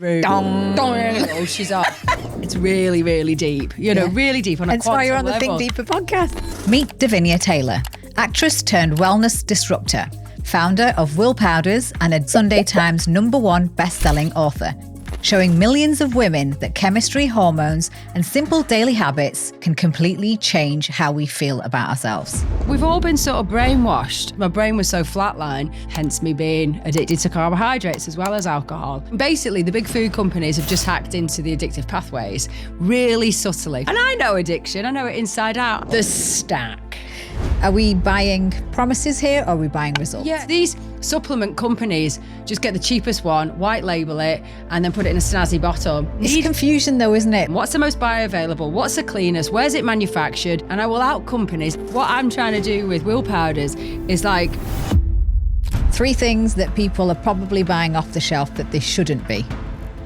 Dong. Oh, she's off. It's really, really deep. Really deep on a That's why you're on the level. Think Deeper podcast. Meet Davinia Taylor, actress turned wellness disruptor, founder of Will Powders and a Sunday Times #1 best-selling author, showing millions of women that chemistry, hormones, and simple daily habits can completely change how we feel about ourselves. We've all been sort of brainwashed. My brain was so flatline, hence me being addicted to carbohydrates as well as alcohol. Basically, the big food companies have just hacked into the addictive pathways really subtly. And I know addiction, I know it inside out. The stack. Are we buying promises here or are we buying results? Yeah, these supplement companies just get the cheapest one, white label it, and then put it in a snazzy bottle. It's confusion though, isn't it? What's the most bioavailable? What's the cleanest? Where's it manufactured? And I will out companies. What I'm trying to do with Will Powders is like 3 things that people are probably buying off the shelf that they shouldn't be.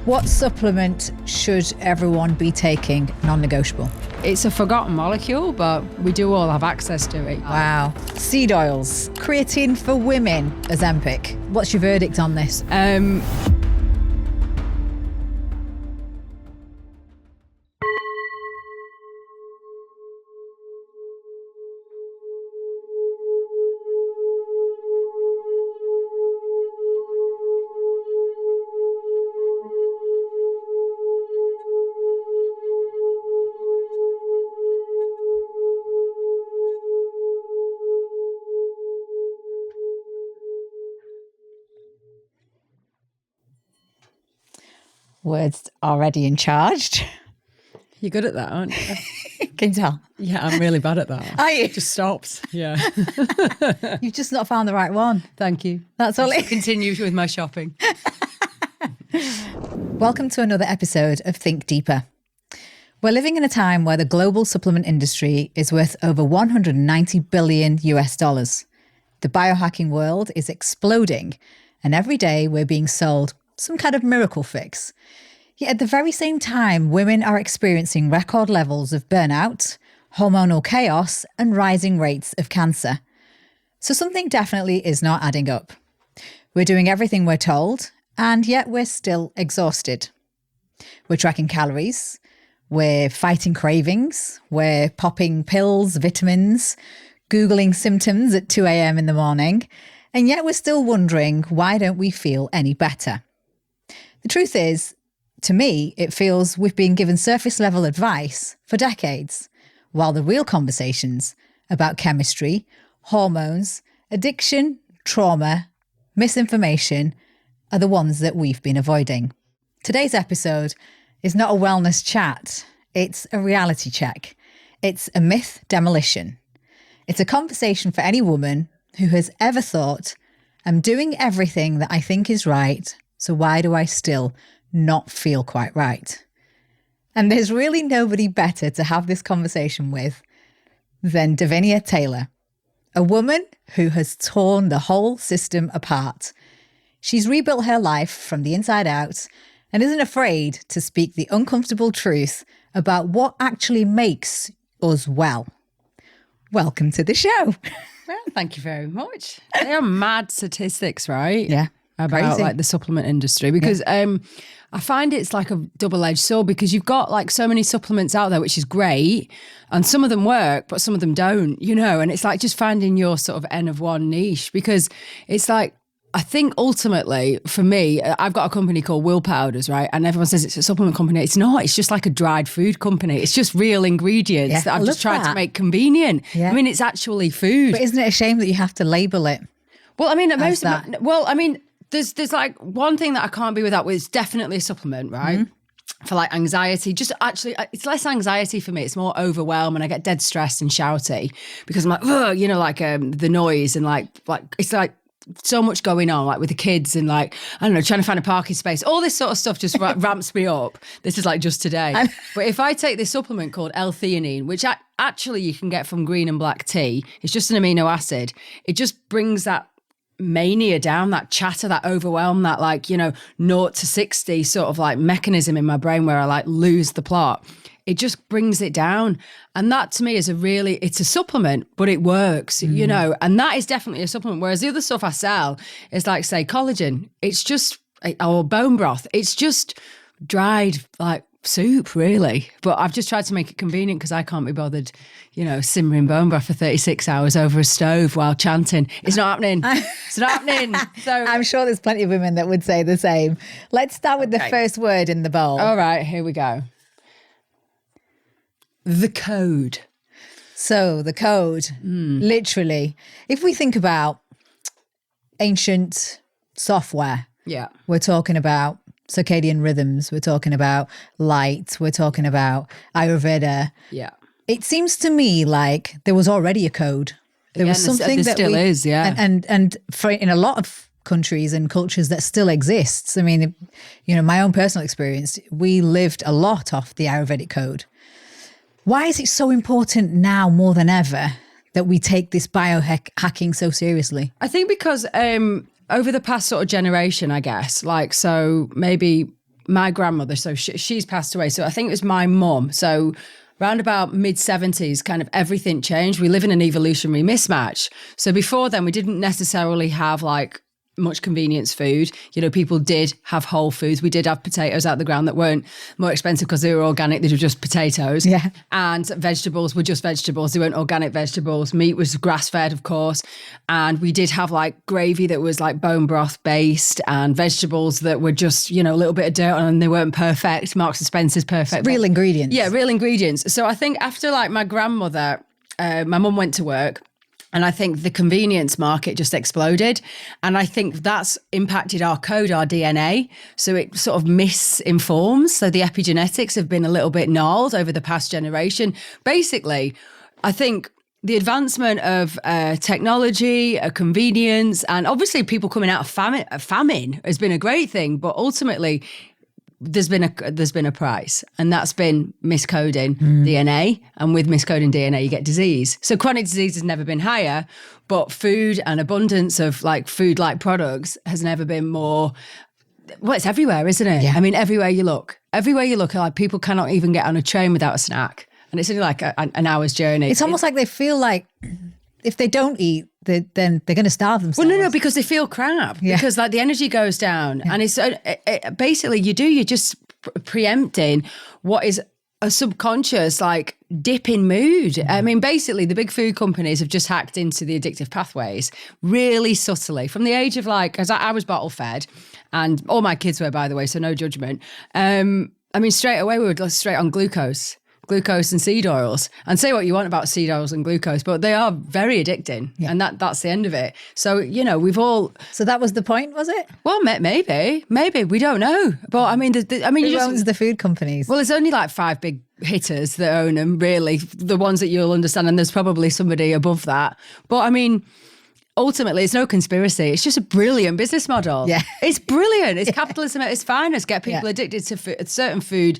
What supplement should everyone be taking non-negotiable? it's a forgotten molecule, but we do all have access to it. Wow. Seed oils, creatine for women, Ozempic. What's your verdict on this? Words already in charge. You're good at that, aren't you? Can you tell? Yeah, I'm really bad at that. Are you? It just stops. Yeah. You've just not found the right one. Thank you. That's all it continues with my shopping. Welcome to another episode of Think Deeper. We're living in a time where the global supplement industry is worth over 190 billion US dollars. The biohacking world is exploding, and every day we're being sold some kind of miracle fix. Yet at the very same time, women are experiencing record levels of burnout, hormonal chaos, and rising rates of cancer. So something definitely is not adding up. We're doing everything we're told, and yet we're still exhausted. We're tracking calories, we're fighting cravings, we're popping pills, vitamins, Googling symptoms at 2 a.m. in the morning, and yet we're still wondering, why don't we feel any better? The truth is, to me, it feels we've been given surface level advice for decades, while the real conversations about chemistry, hormones, addiction, trauma, misinformation are the ones that we've been avoiding. Today's episode is not a wellness chat, it's a reality check. It's a myth demolition. It's a conversation for any woman who has ever thought, I'm doing everything that I think is right, so why do I still not feel quite right? And there's really nobody better to have this conversation with than Davinia Taylor, a woman who has torn the whole system apart. She's rebuilt her life from the inside out and isn't afraid to speak the uncomfortable truth about what actually makes us well. Welcome to the show. Well, thank you very much. They are mad statistics, right? Yeah. About crazy. like the supplement industry, because I find it's like a double-edged sword, because you've got like so many supplements out there, which is great, and some of them work, but some of them don't, you know, and it's like just finding your sort of N of one niche, because it's like, I think ultimately for me, I've got a company called Will Powders, right? And everyone says it's a supplement company. It's not, it's just like a dried food company. It's just real ingredients that I've just tried to make convenient. Yeah. I mean, it's actually food. But isn't it a shame that you have to label it? Well, I mean, there's like one thing that I can't be without, with, it's definitely a supplement, right? Mm-hmm. For like anxiety, just actually, it's less anxiety for me. It's more overwhelm, and I get dead stressed and shouty because I'm like, ugh, you know, like the noise and like it's like so much going on, like with the kids and like, I don't know, trying to find a parking space. All this sort of stuff just ramps me up. This is like just today. But if I take this supplement called L-theanine, which actually you can get from green and black tea, it's just an amino acid. It just brings that mania down, that chatter, that overwhelm, that like, you know, 0 to 60 sort of like mechanism in my brain where I like lose the plot. It just brings it down. And that to me is it's a supplement, but it works, you know, and that is definitely a supplement. Whereas the other stuff I sell is like, say, collagen. It's just or bone broth. It's just dried like soup, really. But I've just tried to make it convenient because I can't be bothered, simmering bone broth for 36 hours over a stove while chanting. It's not happening. It's not happening. So I'm sure there's plenty of women that would say the same. Let's start with the first word in the bowl. All right, here we go. The code. So the code, literally, if we think about ancient software, we're talking about circadian rhythms, we're talking about light, we're talking about Ayurveda. Yeah. It seems to me like there was already a code. There was something there still is, yeah. And for in a lot of countries and cultures that still exists. I mean, my own personal experience, we lived a lot off the Ayurvedic code. Why is it so important now more than ever that we take this biohacking so seriously? I think because over the past sort of generation, I guess, so maybe my grandmother, so she's passed away. So I think it was my mum. So round about mid-70s, kind of everything changed. We live in an evolutionary mismatch. So before then, we didn't necessarily have much convenience food. People did have whole foods. We did have potatoes out the ground that weren't more expensive because they were organic. They were just potatoes. Yeah. And vegetables were just vegetables. They weren't organic vegetables. Meat was grass-fed, of course. And we did have gravy that was bone broth based, and vegetables that were just, a little bit of dirt on, and they weren't perfect. Marks and Spencer's perfect. Real ingredients. Yeah, real ingredients. So I think after my grandmother, my mum went to work, and I think the convenience market just exploded. And I think that's impacted our code, our DNA. So it sort of misinforms. So the epigenetics have been a little bit gnarled over the past generation. Basically, I think the advancement of technology, convenience, and obviously people coming out of famine has been a great thing. But ultimately, there's been a price, and that's been miscoding DNA, and with miscoding DNA you get disease. So chronic disease has never been higher, but food and abundance of food-like products has never been more. Well, it's everywhere, isn't it? Yeah. I mean, everywhere you look, people cannot even get on a train without a snack, and it's only an hour's journey. It's almost like they feel like if they don't eat, then they're going to starve themselves. Well, no, because they feel crap. Yeah. Because the energy goes down, and it's basically you're just preempting what is a subconscious dip in mood. I mean, basically, the big food companies have just hacked into the addictive pathways really subtly from the age of because I was bottle fed, and all my kids were, by the way, so no judgment. I mean, straight away we were straight on glucose and seed oils, and say what you want about seed oils and glucose, but they are very addicting, and that's the end of it. So, we've all... So that was the point, was it? Well, maybe, we don't know. But I mean, who owns the food companies? Well, there's only 5 big hitters that own them, really, the ones that you'll understand, and there's probably somebody above that. But I mean, ultimately, it's no conspiracy. It's just a brilliant business model. Yeah. It's brilliant. It's capitalism at its finest. Get people addicted to certain food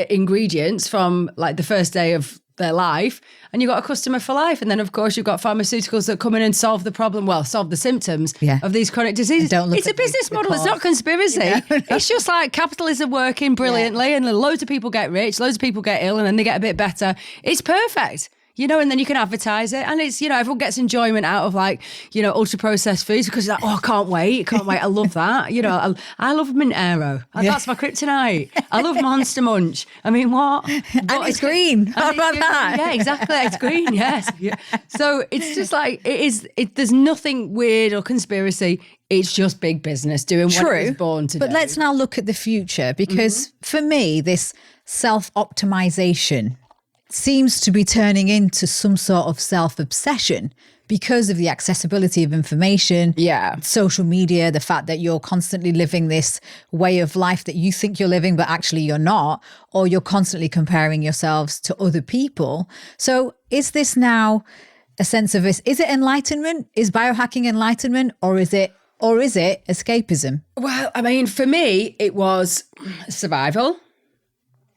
ingredients from the first day of their life, and you've got a customer for life. And then, of course, you've got pharmaceuticals that come in and solve the problem, solve the symptoms of these chronic diseases. It's a business model. It's not conspiracy. It's just capitalism working brilliantly, and loads of people get rich, loads of people get ill, and then they get a bit better. It's perfect. And then you can advertise it, and it's, everyone gets enjoyment out of ultra processed foods because you're I can't wait. I love that. I love Mint Aero. That's my kryptonite. I love Monster Munch. I mean, what? And it's green. How about that? Yeah, exactly. It's green. Yes. Yeah. So it's just there's nothing weird or conspiracy. It's just big business doing what it was born to do. But let's now look at the future, because for me, this self-optimization seems to be turning into some sort of self-obsession because of the accessibility of information, social media, the fact that you're constantly living this way of life that you think you're living, but actually you're not, or you're constantly comparing yourselves to other people. So is this now a sense of this? Is it enlightenment? Is biohacking enlightenment, or is it escapism? Well, I mean, for me, it was survival.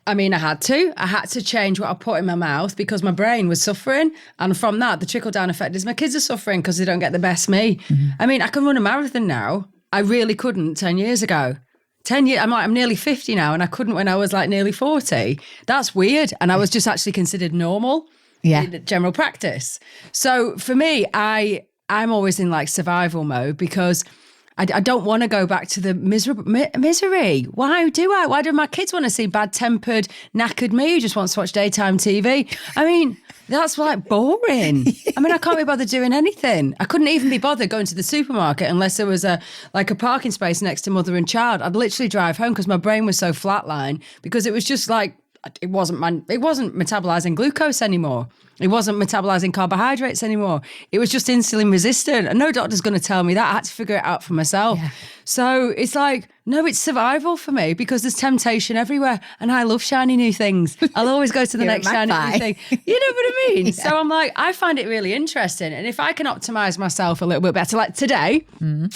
I mean, I had to change what I put in my mouth because my brain was suffering. And from that, the trickle-down effect is my kids are suffering because they don't get the best me. I mean, I can run a marathon now. I really couldn't 10 years ago. 10 years, I'm nearly 50 now, and I couldn't when I was nearly 40. That's weird. And I was just actually considered normal in general practice. So for me, I'm always in survival mode because I don't want to go back to the misery. Why do I? Why do my kids want to see bad-tempered, knackered me who just wants to watch daytime TV? I mean, that's like boring. I mean, I can't be bothered doing anything. I couldn't even be bothered going to the supermarket unless there was a parking space next to mother and child. I'd literally drive home because my brain was so flatline because it was just like, it wasn't metabolizing glucose anymore. It wasn't metabolizing carbohydrates anymore. It was just insulin resistant. And no doctor's going to tell me that. I had to figure it out for myself. Yeah. So it's like, no, it's survival for me because there's temptation everywhere. And I love shiny new things. I'll always go to the next shiny new thing. You know what I mean? Yeah. So I'm like, I find it really interesting. And if I can optimize myself a little bit better, like today,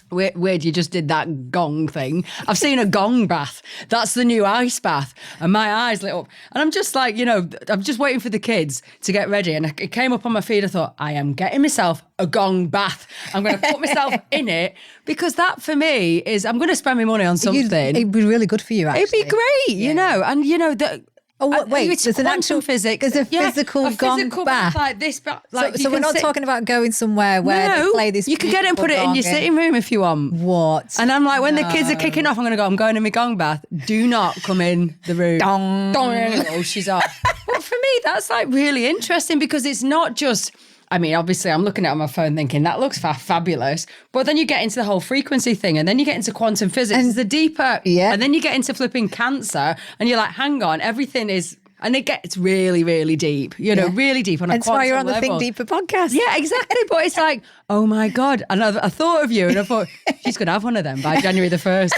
weird, you just did that gong thing. I've seen a gong bath. That's the new ice bath. And my eyes lit up. And I'm just like, I'm just waiting for the kids to get ready. And it came up on my feed. I thought, I am getting myself a gong bath. I'm going to put myself in it because that for me is, I'm going to spend my money on something. It'd be really good for you, actually. It'd be great, and that. Oh, wait, there's an actual physics. There's a physical gong bath. Like this, so we're not talking about going somewhere where they play this. You can get it and put it in your sitting room if you want. What? And I'm like, when the kids are kicking off, I'm going in my gong bath. Do not come in the room. Dong. Oh, she's off. But for me, that's like really interesting because it's not just. I mean, obviously, I'm looking at it on my phone thinking that looks fabulous. But then you get into the whole frequency thing and then you get into quantum physics. And the deeper. Yeah. And then you get into flipping cancer and you're like, hang on, everything is. And it gets really, really deep, really deep on a quantum level. That's why you're on the Think Deeper podcast. Yeah, exactly. But it's like, oh my God. And I thought of you and I thought, she's going to have one of them by January the 1st.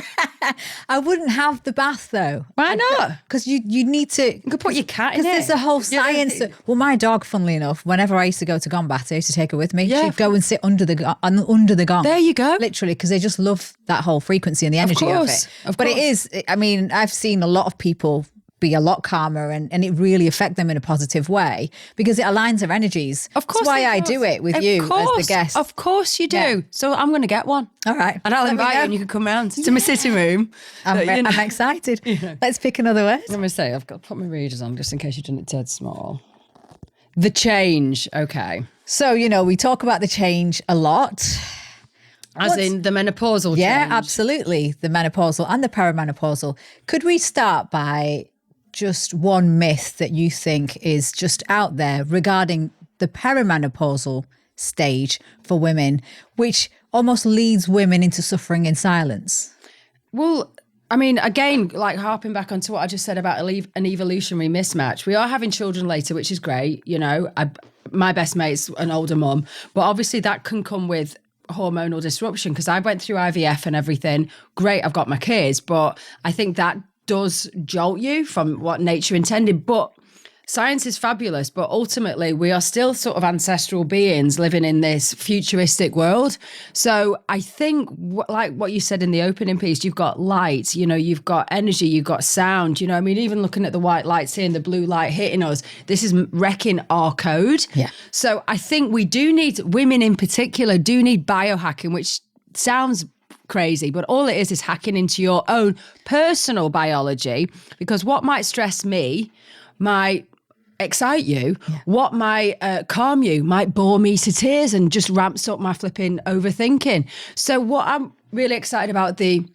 I wouldn't have the bath though. Why not? Because you need to. You could put your cat in it. Because there's a whole science. Well, my dog, funnily enough, whenever I used to go to gong baths, I used to take her with me. Yeah. She'd go and sit under the gong. There you go. Literally, because they just love that whole frequency and the energy of it. But it is, I mean, I've seen a lot of people be a lot calmer and it really affect them in a positive way because it aligns their energies. Of course. That's why I do it with you as the guest. Of course you do. Yeah. So I'm going to get one. All right. And I'll invite you and you can come round to my sitting room. I'm excited. Let's pick another word. I'm going to say, I've got to put my readers on just in case you've done it dead small. The change. Okay. So, we talk about the change a lot. As in the menopausal change. Yeah, absolutely. The menopausal and the perimenopausal. Could we start by just one myth that you think is just out there regarding the perimenopausal stage for women, which almost leads women into suffering in silence? Well, I mean, again, like harping back onto what I just said about an evolutionary mismatch, we are having children later, which is great. My best mate's an older mum, but obviously that can come with hormonal disruption because I went through IVF and everything. Great, I've got my kids, but I think that does jolt you from what nature intended. But science is fabulous, but ultimately we are still sort of ancestral beings living in this futuristic world. So I think like what you said in the opening piece, you've got light, you've got energy, you've got sound, I mean, even looking at the white lights here and the blue light hitting us, this is wrecking our code. Yeah. So I think we do need, women in particular do need biohacking, which sounds crazy, but all it is hacking into your own personal biology, because what might stress me might excite you. Yeah. What might calm you might bore me to tears and just ramps up my flipping overthinking. So what I'm really excited about the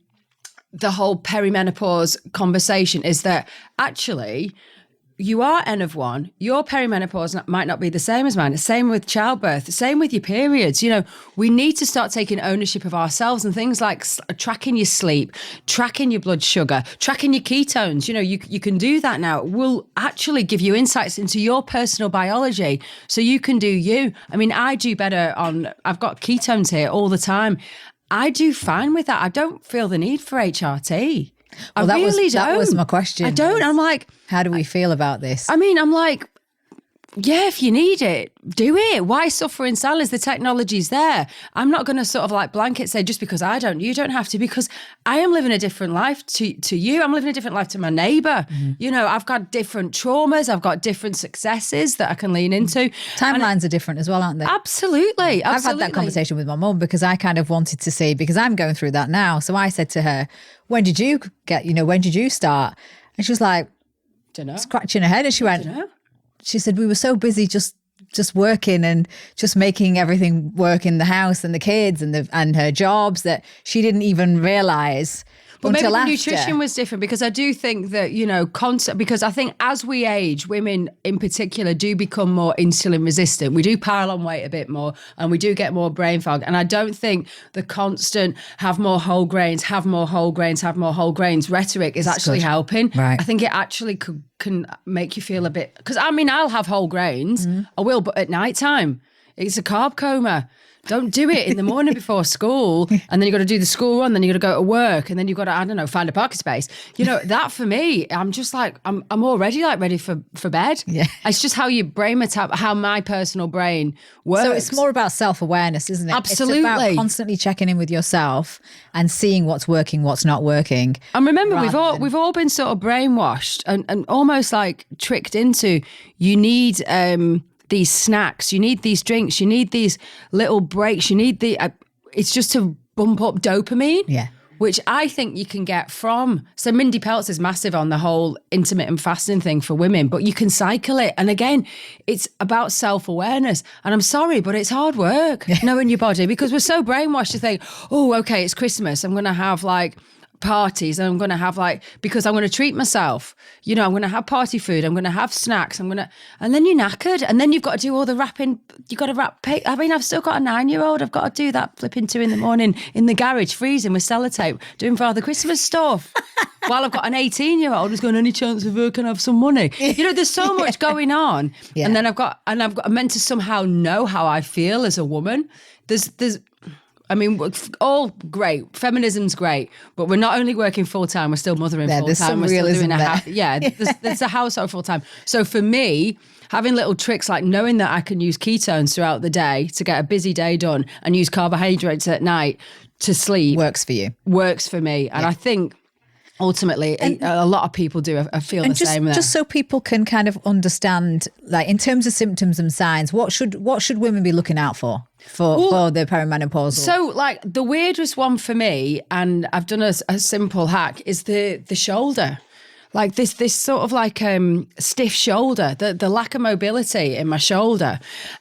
whole perimenopause conversation is that actually you are N of 1, your perimenopause might not be the same as mine. Same with childbirth, same with your periods. We need to start taking ownership of ourselves and things like tracking your sleep, tracking your blood sugar, tracking your ketones. You can do that now. It will actually give you insights into your personal biology so you can do you. I mean, I do better I've got ketones here all the time. I do fine with that. I don't feel the need for HRT. Well, that was my question. I don't. I'm like, how do we feel about this? I mean, I'm like, yeah, if you need it, do it. Why suffer in silence? The technology's there. I'm not going to sort of like blanket say just because I don't, you don't have to, because I am living a different life to you. I'm living a different life to my neighbour. Mm-hmm. I've got different traumas. I've got different successes that I can lean into. Timelines are different as well, aren't they? Absolutely. I've had that conversation with my mum because I kind of wanted to see, because I'm going through that now. So I said to her, when did you start? And she was like, don't know. Scratching her head. And she went, she said, we were so busy just just working and just making everything work in the house and the kids and her jobs that she didn't even realize. But maybe the after. nutrition was different, because I do think that, you know, because I think as we age, women in particular do become more insulin resistant. We do pile on weight a bit more and we do get more brain fog. And I don't think the constant have more whole grains rhetoric is actually helping. Right. I think it actually can make you feel a bit, because I mean, I'll have whole grains, I will, but at night time, it's a carb coma. Don't do it in the morning before school, and then you've got to do the school run, then you've got to go to work, and then you've got to, I don't know, find a parking space. You know, that for me, I'm just like, I'm already like ready for bed. Yeah. It's just how your brain how my personal brain works. So it's more about self-awareness, isn't it? Absolutely. It's about constantly checking in with yourself and seeing what's working, what's not working. And remember, we've all been sort of brainwashed and almost like tricked into, you need these snacks, you need these drinks, you need these little breaks, you need it's just to bump up dopamine. Yeah. Which I think you can get from, so Mindy Peltz is massive on the whole intermittent fasting thing for women, but you can cycle it. And again, it's about self-awareness. And I'm sorry, but it's hard work knowing your body, because we're so brainwashed to think, oh, okay, it's Christmas, I'm going to have like parties, and I'm going to have like, because I'm going to treat myself, you know, I'm going to have party food, I'm going to have snacks, and then you're knackered, and then you've got to do all the wrapping, you've got to I mean, I've still got a 9-year-old, I've got to do that flipping 2 a.m. in the garage, freezing with sellotape, doing Father Christmas stuff, while I've got an 18-year-old who's going, any chance of her can have some money? You know, there's so much going on. Yeah. And then I'm meant to somehow know how I feel as a woman. I mean, all great. Feminism's great, but we're not only working full time, we're still mothering full time. We're still doing there's a household full time. So for me, having little tricks like knowing that I can use ketones throughout the day to get a busy day done and use carbohydrates at night to sleep works for you. Works for me, and I think ultimately a lot of people do. I feel the same. Just so people can kind of understand, like in terms of symptoms and signs, what should women be looking out for the perimenopausal? So like the weirdest one for me, and I've done a simple hack, is the shoulder. Like this sort of like stiff shoulder, the lack of mobility in my shoulder.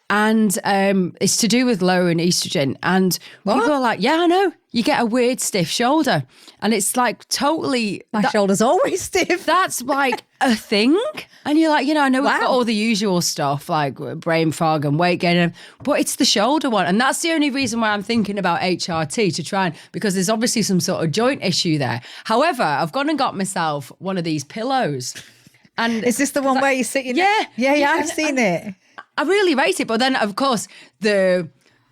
And it's to do with lowering estrogen. And people are like, yeah, I know. You get a weird stiff shoulder. And it's like totally... My shoulder's always stiff. That's like a thing. And you're like, you know, I know we've got all the usual stuff like brain fog and weight gain, but it's the shoulder one. And that's the only reason why I'm thinking about HRT, to try and, because there's obviously some sort of joint issue there. However, I've gone and got myself one of these pillows. And is this the one where you sit in? Yeah. I've seen it. I really rate it. But then, of course, the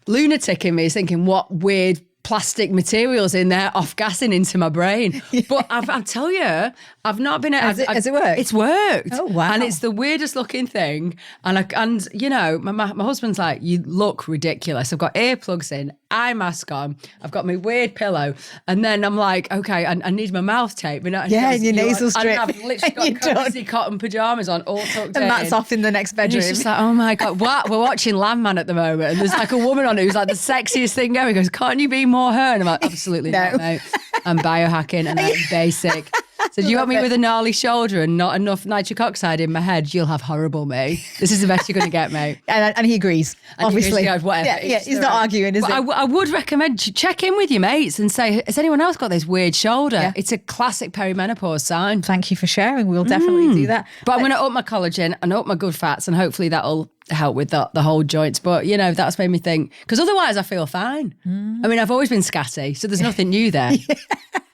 lunatic in me is thinking, what weird plastic materials in there off-gassing into my brain. Yeah. But I tell you, I've not been... Has it worked? It's worked. Oh, wow. And it's the weirdest looking thing. And you know, my husband's like, you look ridiculous. I've got earplugs in, eye mask on, I've got my weird pillow. And then I'm like, okay, I need my mouth tape. You know, and your nasal strip. And I've literally got cozy cotton pajamas on, all tucked in. And that's off in the next bedroom. And it's just like, oh my God, what? We're watching Landman at the moment. And there's like a woman on it who's like the sexiest thing going. He goes, can't you be more her? And I'm like, absolutely not, mate. I'm biohacking and I'm basic. So do you want me with a gnarly shoulder and not enough nitric oxide in my head? You'll have horrible me. This is the best you're going to get, mate. And he agrees, obviously. Whatever. Yeah, he's not arguing, is it? I would recommend check in with your mates and say, has anyone else got this weird shoulder? Yeah. It's a classic perimenopause sign. Thank you for sharing. We'll definitely do that. But I'm going to up my collagen and up my good fats, and hopefully that'll help with the whole joints. But, you know, that's made me think, because otherwise I feel fine. I mean, I've always been scatty, so there's nothing new there.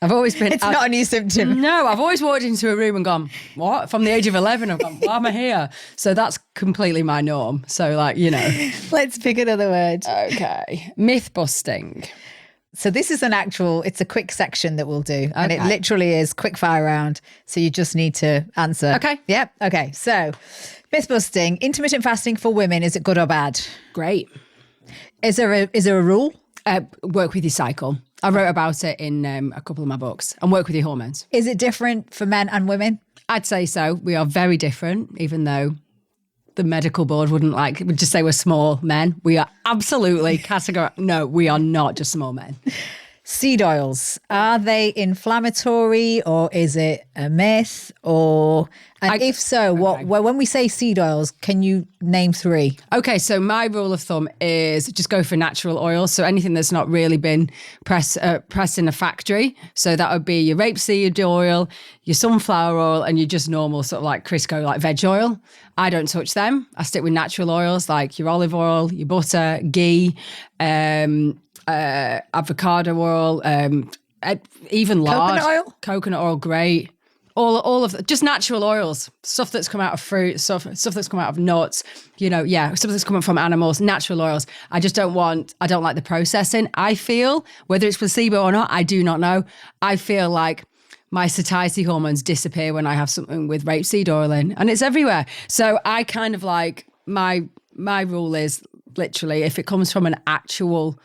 I've always been... It's not a new symptom. No, I've always walked into a room and gone, what? From the age of 11, I've gone, why am I here? So that's completely my norm. So, like, you know. Let's pick another word. Okay. Myth busting. So this is it's a quick section that we'll do. And it literally is quick fire round. So you just need to answer. Okay. Yep. Okay. So myth busting, intermittent fasting for women, is it good or bad? Great. Is there a rule? Work with your cycle. I wrote about it in a couple of my books, and work with your hormones. Is it different for men and women? I'd say so. We are very different, even though the medical board would just say we're small men. We are absolutely no, we are not just small men. Seed oils, are they inflammatory or is it a myth? If so, when we say seed oils, can you name 3? Okay, so my rule of thumb is just go for natural oils. So anything that's not really been pressed in a factory. So that would be your rapeseed oil, your sunflower oil, and your just normal sort of like Crisco, like veg oil. I don't touch them. I stick with natural oils like your olive oil, your butter, ghee, avocado oil, even lard. Coconut oil, great. All of just natural oils, stuff that's come out of fruit, stuff that's come out of nuts, stuff that's coming from animals, natural oils. I don't like the processing. I feel, whether it's placebo or not, I do not know. I feel like my satiety hormones disappear when I have something with rapeseed oil in, and it's everywhere. So I kind of like, my rule is literally, if it comes from an actual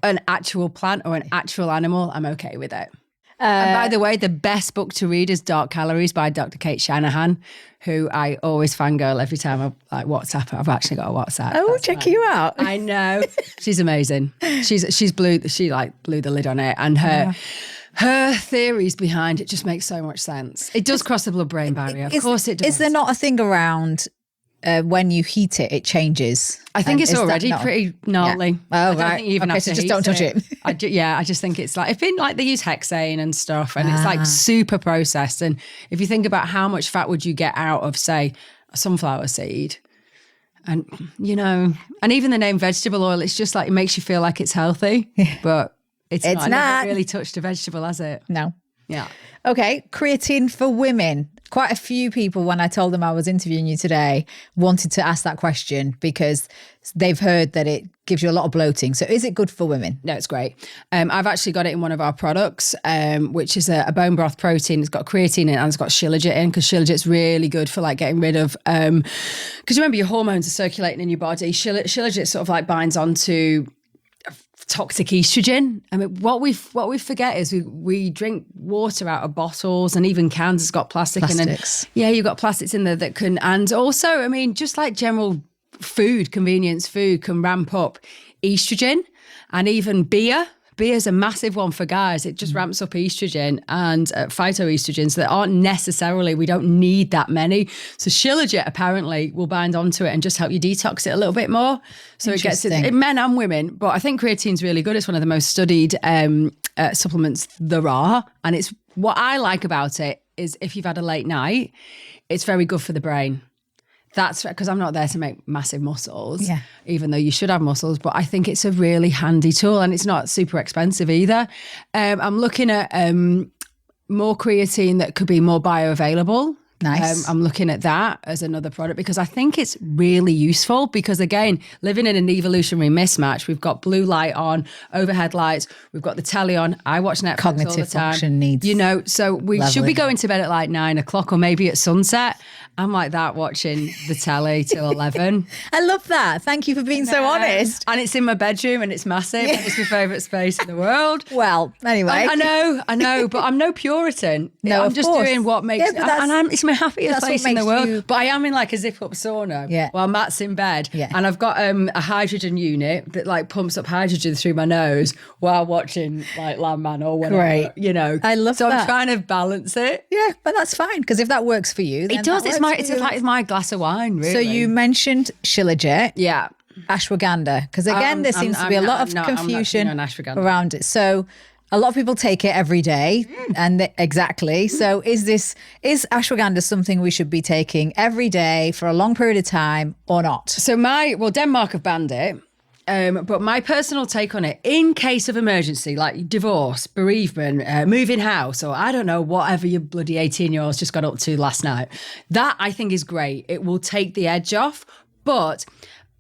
plant or an actual animal, I'm okay with it. And by the way, the best book to read is Dark Calories by Dr. Kate Shanahan, who I always fangirl every time I WhatsApp her. I've actually got a WhatsApp. Oh, check you out. I know. She's amazing. She blew the lid on it, and her theories behind it just make so much sense. It does cross the blood-brain barrier. Of course it does. Is there not a thing around when you heat it changes? I think it's already pretty gnarly. Yeah. I don't think you even have to just don't touch it. I just think it's like, they use hexane and stuff, and it's like super processed. And if you think about how much fat would you get out of, say, a sunflower seed, and and even the name vegetable oil, it's just like, it makes you feel like it's healthy, but it's not. I've never really touched a vegetable, has it? No. Yeah. Okay, creatine for women. Quite a few people, when I told them I was interviewing you today, wanted to ask that question because they've heard that it gives you a lot of bloating. So is it good for women? No, it's great. I've actually got it in one of our products, which is a bone broth protein. It's got creatine in it and it's got shilajit in, because shilajit's really good for like getting rid of, because remember your hormones are circulating in your body. Shilajit sort of like binds onto toxic estrogen. I mean, what we forget is we drink water out of bottles, and even cans has got plastic in it. Yeah, you've got plastics in there that can, and also, I mean, just like general food, convenience food can ramp up estrogen, and even beer. Beer is a massive one for guys. It just ramps up estrogen and phytoestrogens that aren't necessarily, we don't need that many. So shilajit apparently will bind onto it and just help you detox it a little bit more. So it gets it in men and women. But I think creatine's really good. It's one of the most studied supplements there are. And it's, what I like about it is, if you've had a late night, it's very good for the brain. That's because I'm not there to make massive muscles, even though you should have muscles. But I think it's a really handy tool, and it's not super expensive either. I'm looking at more creatine that could be more bioavailable. Nice. I'm looking at that as another product because I think it's really useful, because again, living in an evolutionary mismatch, we've got blue light on, overhead lights, we've got the telly on. I watch Netflix Cognitive all the time. function needs. So we should be going to bed at like 9 o'clock or maybe at sunset. I'm like that, watching the telly till 11. I love that. Thank you for being so honest. And it's in my bedroom and it's massive. Yeah. It's my favourite space in the world. Well, anyway. I know, but I'm no Puritan. No, I'm just doing what makes, it's my happiest place in the world. But I am in like a zip up sauna while Matt's in bed. Yeah. And I've got a hydrogen unit that like pumps up hydrogen through my nose while watching like Landman or whatever. Great. I love so that. I'm trying to balance it. Yeah, but that's fine, because if that works for you, then it does. It's It's my glass of wine, really. So you mentioned shilajit. Yeah. Ashwagandha, because again, there seems to be a lot of confusion around it. So a lot of people take it every day, exactly. So is ashwagandha something we should be taking every day for a long period of time or not? So Denmark have banned it. But my personal take on it, in case of emergency, like divorce, bereavement, moving house, or I don't know, whatever your bloody 18-year-olds just got up to last night, that I think is great. It will take the edge off. But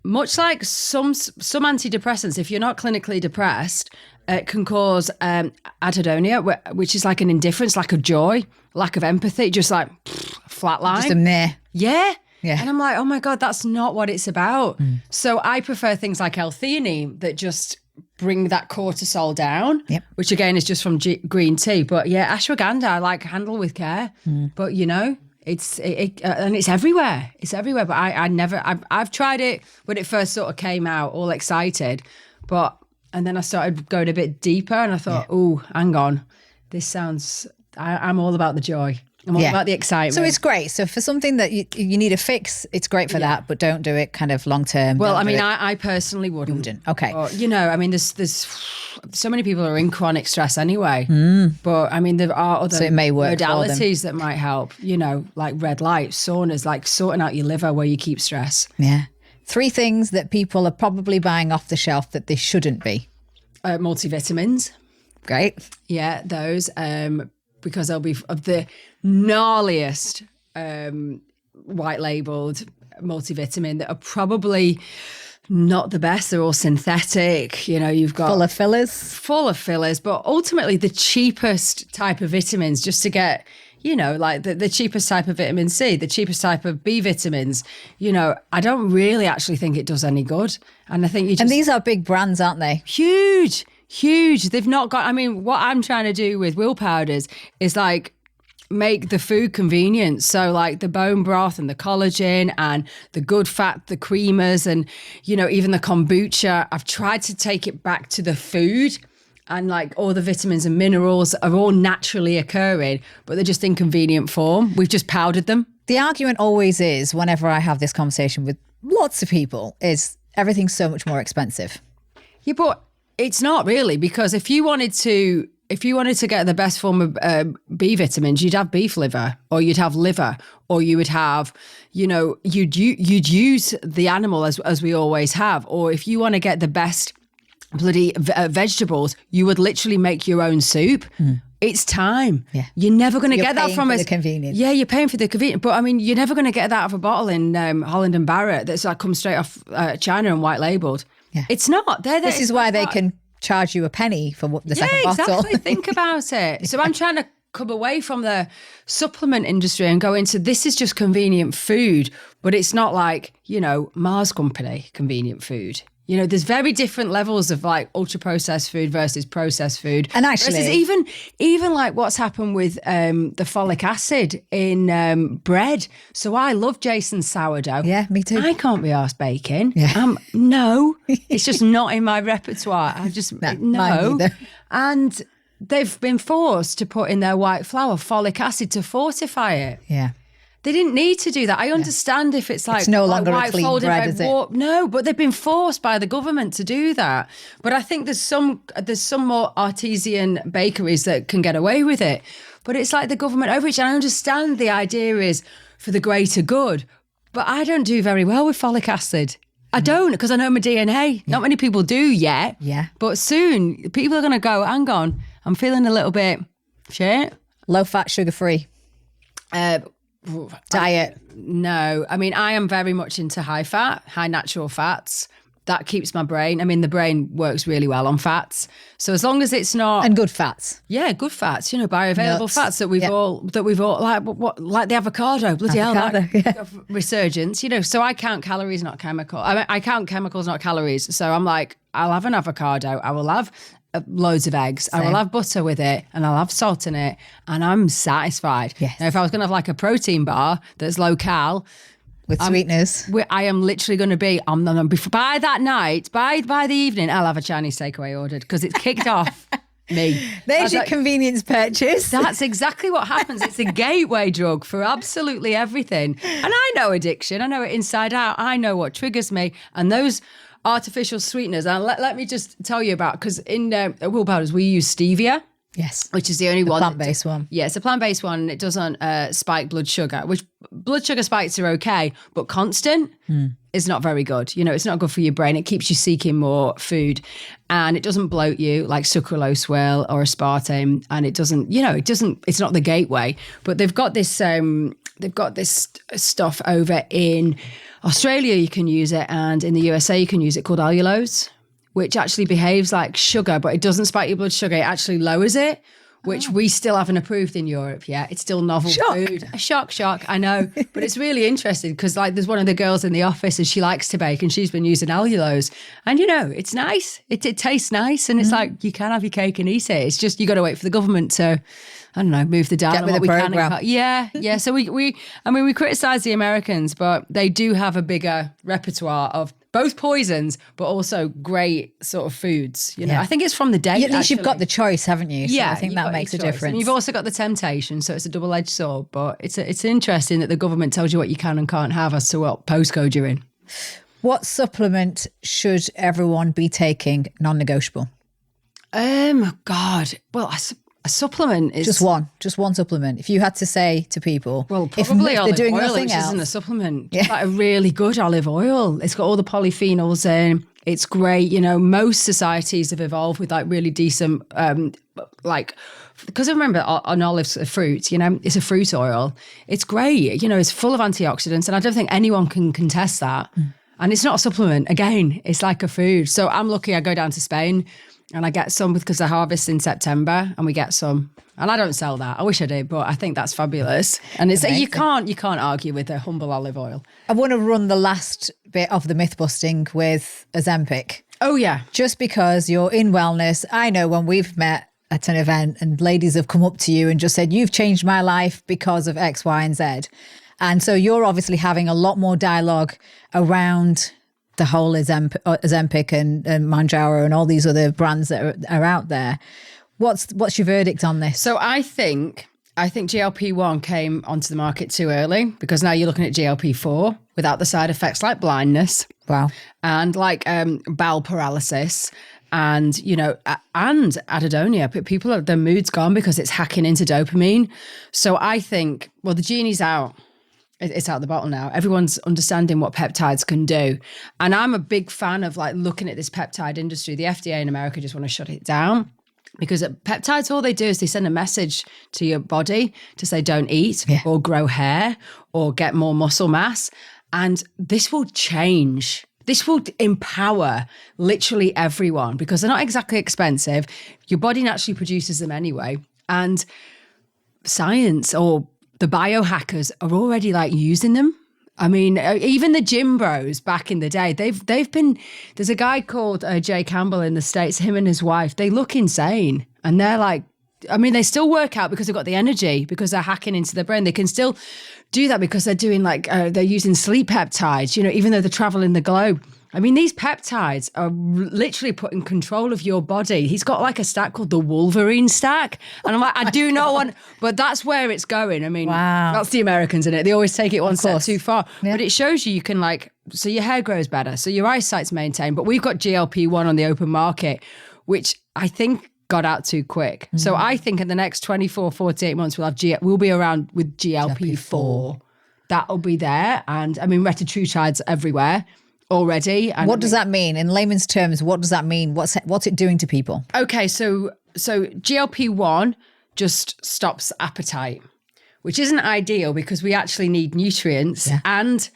much like some antidepressants, if you're not clinically depressed, it can cause anhedonia, which is like an indifference, like a joy, lack of empathy, just like flatline. Just a meh. Yeah. Yeah. And I'm like, oh my God, that's not what it's about. So I prefer things like L-theanine that just bring that cortisol down, which again is just from green tea. But yeah, ashwagandha, I like handle with care. But it's everywhere. It's everywhere. But I've tried it when it first sort of came out, all excited. But And then I started going a bit deeper and I thought, oh, hang on. This sounds, I'm all about the joy. I'm all about the excitement. So it's great. So for something that you need a fix, it's great for that, but don't do it kind of long term. Well, I mean, I personally wouldn't. Okay. But, I mean, there's so many people are in chronic stress anyway. But I mean, there are other it may work modalities that might help, like red light, saunas, like sorting out your liver where you keep stress. Yeah. 3 things that people are probably buying off the shelf that they shouldn't be. Multivitamins. Great. Yeah, those. Because they'll be of the gnarliest white labeled multivitamin that are probably not the best. They're all synthetic. You've got full of fillers, but ultimately the cheapest type of vitamins just to get, like the cheapest type of vitamin C, the cheapest type of B vitamins, I don't really actually think it does any good. And I think and these are big brands, aren't they? Huge. They've not got, I mean, what I'm trying to do with Will Powders is like make the food convenient. So like the bone broth and the collagen and the good fat, the creamers and, even the kombucha, I've tried to take it back to the food and like all the vitamins and minerals are all naturally occurring, but they're just in convenient form. We've just powdered them. The argument always is, whenever I have this conversation with lots of people, is everything's so much more expensive. Yeah, but it's not really, because if you wanted to get the best form of B vitamins, you'd have beef liver, or you'd have liver, or you would have, you'd use the animal as we always have. Or if you want to get the best bloody vegetables, you would literally make your own soup. It's time. Yeah. You're never going to get that from the convenience. Yeah, you're paying for the convenience. But I mean, you're never going to get that out of a bottle in Holland and Barrett that's like come straight off China and white labelled. Yeah. It's not. This is why they can charge you a penny for the second bottle. Yeah, exactly. Think about it. So I'm trying to come away from the supplement industry and go into, this is just convenient food, but it's not like, Mars Company convenient food. There's very different levels of like ultra processed food versus processed food. And actually, even like what's happened with the folic acid in bread. So I love Jason's sourdough. Yeah, me too. I can't be arsed baking. Yeah. No, it's just not in my repertoire. I just, no. And they've been forced to put in their white flour folic acid to fortify it. Yeah. They didn't need to do that. I understand if it's like, it's no longer white a clean folded bread, red is it? No, but they've been forced by the government to do that. But I think there's some more artisan bakeries that can get away with it. But it's like the government overreach. And I understand the idea is for the greater good, but I don't do very well with folic acid. I don't, because I know my DNA. Not many people do yet. Yeah. But soon people are going to go, hang on, I'm feeling a little bit shit. Low fat, sugar free. Diet. No, I mean, I am very much into high fat, high natural fats. That keeps my brain. I mean, the brain works really well on fats. So as long as it's not, and good fats. Yeah, good fats. Bioavailable Nuts. fats that we've all like the avocado. Bloody avocado, hell, resurgence. So I count calories, not chemical. I count chemicals, not calories. So I'm like, I'll have an avocado. I will have loads of eggs. Same. I will have butter with it, and I'll have salt in it, and I'm satisfied. Yes. Now, if I was going to have like a protein bar that's low cal with sweeteners, I am literally going to be by that night, by the evening, I'll have a Chinese takeaway ordered because it's kicked off me. There's your convenience purchase. That's exactly what happens. It's a gateway drug for absolutely everything. And I know addiction. I know it inside out. I know what triggers me, and those artificial sweeteners. And let me just tell you about, because in Will Powders we use stevia. Yes. Which is the only one. Plant-based one. Yeah, it's a plant-based one, and it doesn't spike blood sugar, which blood sugar spikes are okay, but constant is not very good. It's not good for your brain. It keeps you seeking more food, and it doesn't bloat you like sucralose will or aspartame, and it doesn't, it's not the gateway. But they've got this stuff over in Australia, you can use it, and in the USA you can use it, called allulose, which actually behaves like sugar, but it doesn't spike your blood sugar. It actually lowers it, which we still haven't approved in Europe yet. It's still novel food. Shock, I know. But it's really interesting because like there's one of the girls in the office and she likes to bake and she's been using allulose. And it's nice. It tastes nice. And it's like, you can have your cake and eat it. It's just, you got to wait for the government to, I don't know, move the dial. Get with the program. Yeah. So we criticise the Americans, but they do have a bigger repertoire of both poisons, but also great sort of foods. You know, I think it's from the date. At least you've got the choice, haven't you? So yeah, I think that makes a difference. And you've also got the temptation, so it's a double-edged sword. But it's interesting that the government tells you what you can and can't have as to what postcode you're in. What supplement should everyone be taking non-negotiable? God. Well, a supplement is just one supplement. If you had to say to people, well, probably if olive they're doing oil, nothing which else, isn't a supplement. Yeah. Like a really good olive oil. It's got all the polyphenols in. It's great. You know, most societies have evolved with like really decent, because I remember an olive's a fruit. You know, it's a fruit oil. It's great. You know, it's full of antioxidants, and I don't think anyone can contest that. And it's not a supplement. Again, it's like a food. So I'm lucky. I go down to Spain. And I get some because I harvest in September, and we get some. And I don't sell that. I wish I did, but I think that's fabulous. And it's you can't argue with a humble olive oil. I want to run the last bit of the myth busting with Ozempic. Oh yeah, just because you're in wellness. I know when we've met at an event and ladies have come up to you and just said, "You've changed my life because of X, Y, and Z." And so you're obviously having a lot more dialogue around the whole Ozempic and Mounjaro and all these other brands that are out there. What's your verdict on this? So I think GLP-1 came onto the market too early, because now you're looking at GLP-4 without the side effects like blindness. Wow. And like bowel paralysis and, you know, and anhedonia. But people, their mood's gone because it's hacking into dopamine. So I think, well, the genie's out. It's out the bottle now. Everyone's understanding what peptides can do. And I'm a big fan of like looking at this peptide industry. The FDA in America just want to shut it down, because peptides, all they do is they send a message to your body to say don't eat or grow hair or get more muscle mass. And this will change. This will empower literally everyone, because they're not exactly expensive. Your body naturally produces them anyway. And science or the biohackers are already like using them. I mean, even the gym bros back in the day, they've been, there's a guy called Jay Campbell in the States, him and his wife, they look insane. And they're like, I mean, they still work out because they've got the energy, because they're hacking into their brain. They can still do that because they're doing like, they're using sleep peptides, you know, even though they're traveling the globe. I mean, these peptides are literally putting control of your body. He's got like a stack called the Wolverine stack. And I'm like, I do not want, but that's where it's going. I mean, That's the Americans in it. They always take it one step too far. Yeah. But it shows you can like, so your hair grows better. So your eyesight's maintained. But we've got GLP-1 on the open market, which I think got out too quick. Mm-hmm. So I think in the next 24, 48 months, we'll be around with GLP-4. That'll be there. And I mean, retatrutide's everywhere already. And what does that mean in layman's terms? What does that mean? What's it doing to people? Okay, so GLP-1 just stops appetite, which isn't ideal because we actually need nutrients and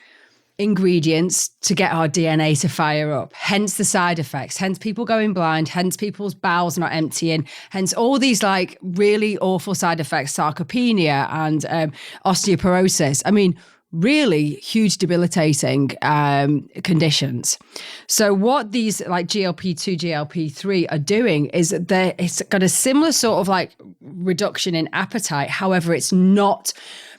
ingredients to get our DNA to fire up. Hence the side effects. Hence people going blind. Hence people's bowels not emptying. Hence all these like really awful side effects, sarcopenia and osteoporosis. I mean, really huge debilitating conditions. So what these like GLP-2, GLP-3 are doing is it's got a similar sort of like reduction in appetite. However, it's not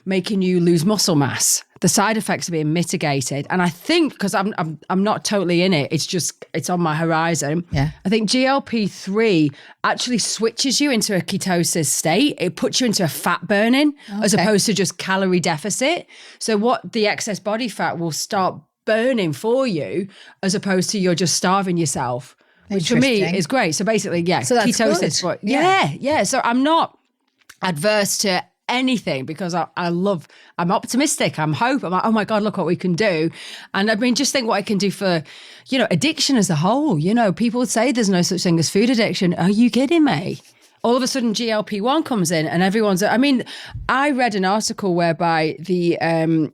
making you lose muscle mass. The side effects are being mitigated. And I think, because I'm not totally in it, it's on my horizon. Yeah. I think GLP-3 actually switches you into a ketosis state. It puts you into a fat burning as opposed to just calorie deficit. So what the excess body fat will start burning for you as opposed to you're just starving yourself, which for me is great. So basically, so that's ketosis. Good. Yeah. So I'm not adverse to anything because I'm optimistic. I'm hope. I'm like, oh my God, look what we can do. And I mean, just think what I can do for, you know, addiction as a whole. You know, people say there's no such thing as food addiction. Are you kidding me? All of a sudden GLP-1 comes in and everyone's, I mean, I read an article whereby the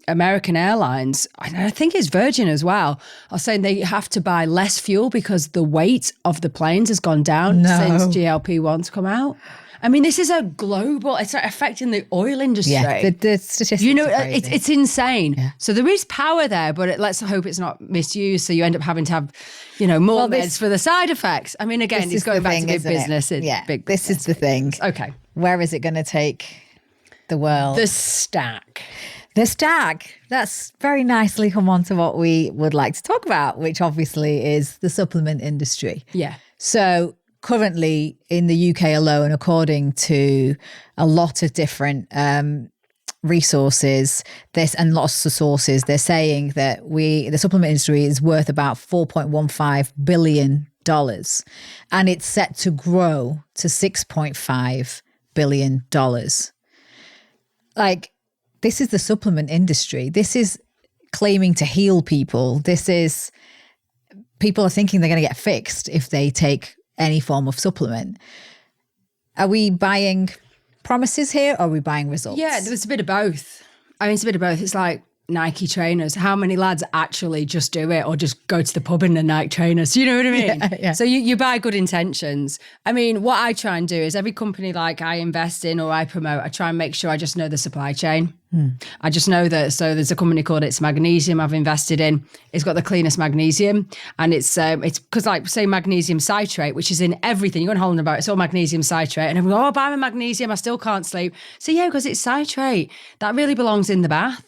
American Airlines, I think it's Virgin as well, are saying they have to buy less fuel because the weight of the planes has gone down since GLP-1's come out. I mean, this is a global, it's affecting the oil industry. Yeah, the statistics you know, are crazy. It's insane. Yeah. So there is power there, but let's hope it's not misused. So you end up having to have, you know, more meds for the side effects. I mean, again, it's going back to big business. Big this is the thing. Okay. Where is it going to take the world? The stack. The stag. That's very nicely come on to what we would like to talk about, which obviously is the supplement industry. Yeah. So currently in the UK alone, according to a lot of different resources, and lots of sources, they're saying that the supplement industry is worth about $4.15 billion, and it's set to grow to $6.5 billion. Like, this is the supplement industry. This is claiming to heal people. People are thinking they're going to get fixed if they take any form of supplement. Are we buying promises here, or are we buying results? Yeah, there's a bit of both. I mean, it's a bit of both. It's like Nike trainers. How many lads actually just do it or just go to the pub in the Nike trainers? You know what I mean? Yeah. So you buy good intentions. I mean, what I try and do is every company like I invest in or I promote, I try and make sure I just know the supply chain. I just know that. So there's a company called It's Magnesium I've invested in. It's got the cleanest magnesium, and it's because, like, say magnesium citrate, which is in everything. You go on Holland about it, it's all magnesium citrate, and everyone go, oh, buy my magnesium, I still can't sleep. So yeah, because it's citrate that really belongs in the bath.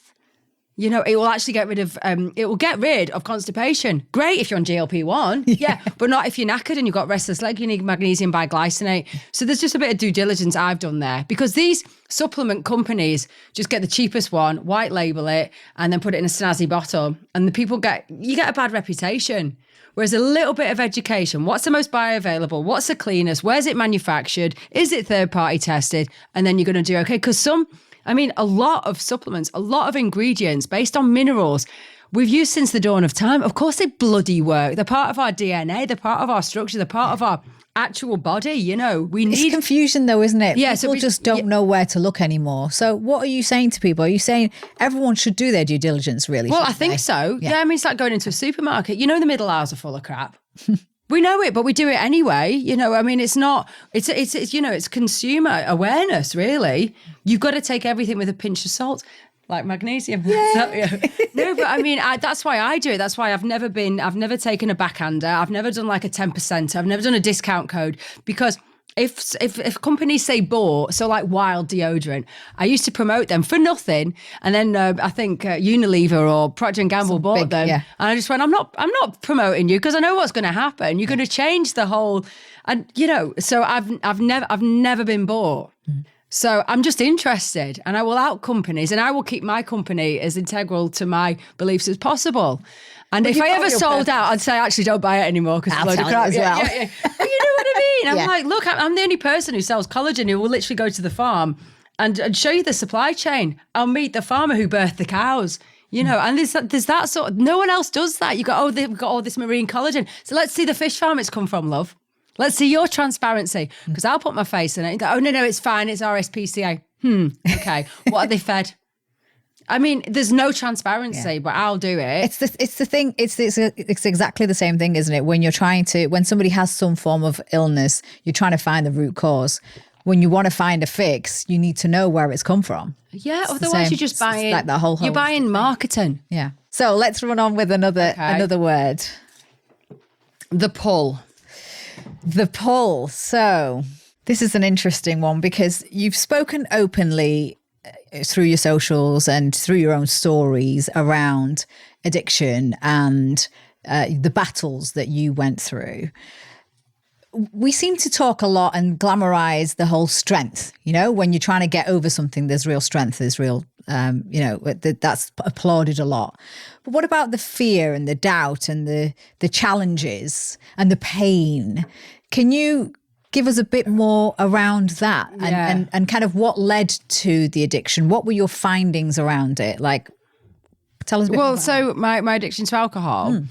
You know, it will actually get rid of constipation. Great if you're on GLP-1, yeah, but not if you're knackered and you've got restless leg. You need magnesium biglycinate. So there's just a bit of due diligence I've done there, because these supplement companies just get the cheapest one, white label it, and then put it in a snazzy bottle, and you get a bad reputation. Whereas a little bit of education, what's the most bioavailable? What's the cleanest? Where's it manufactured? Is it third party tested? And then you're going to do okay. Because a lot of supplements, a lot of ingredients based on minerals we've used since the dawn of time. Of course they bloody work. They're part of our DNA. They're part of our structure. They're part of our actual body. You know, It's confusion though, isn't it? Yeah, People just don't know where to look anymore. So what are you saying to people? Are you saying everyone should do their due diligence, really? Well, I think so. Yeah, I mean, it's like going into a supermarket. You know, the middle aisles are full of crap. We know it, but we do it anyway. You know, I mean, it's consumer awareness, really. You've got to take everything with a pinch of salt, like magnesium. Yeah. No, but I mean, that's why I do it. That's why I've never taken a backhander. I've never done like a 10%. I've never done a discount code, because if companies say bought, so like Wild deodorant, I used to promote them for nothing, and then I think Unilever or Procter & Gamble bought them, and I just went, I'm not promoting you, because I know what's going to happen. You're going to change the whole, and you know, so I've never been bought. So I'm just interested, and I will out companies, and I will keep my company as integral to my beliefs as possible. And if I ever sold out, I'd say, actually, don't buy it anymore, because it's a load of crap. Yeah. But you know what I mean? I'm like, look, I'm the only person who sells collagen who will literally go to the farm and show you the supply chain. I'll meet the farmer who birthed the cows. You know, and there's that sort of, no one else does that. You go, they've got all this marine collagen. So let's see the fish farm it's come from, love. Let's see your transparency, because I'll put my face in it and go, oh, no, it's fine. It's RSPCA. Okay. What are they fed? I mean, there's no transparency, but I'll do it. It's the thing. It's exactly the same thing, isn't it? When somebody has some form of illness, you're trying to find the root cause. When you want to find a fix, you need to know where it's come from. Yeah, otherwise you're just buying. Like the whole. You're buying marketing. Yeah. So let's run on with another word. The pull. The pull. So this is an interesting one, because you've spoken openly through your socials and through your own stories around addiction and the battles that you went through. We seem to talk a lot and glamorize the whole strength. You know, when you're trying to get over something, there's real strength, there's real, that's applauded a lot. But what about the fear and the doubt and the challenges and the pain? Can you give us a bit more around that and kind of what led to the addiction? What were your findings around it? Like, tell us a bit more. Well, so my addiction to alcohol,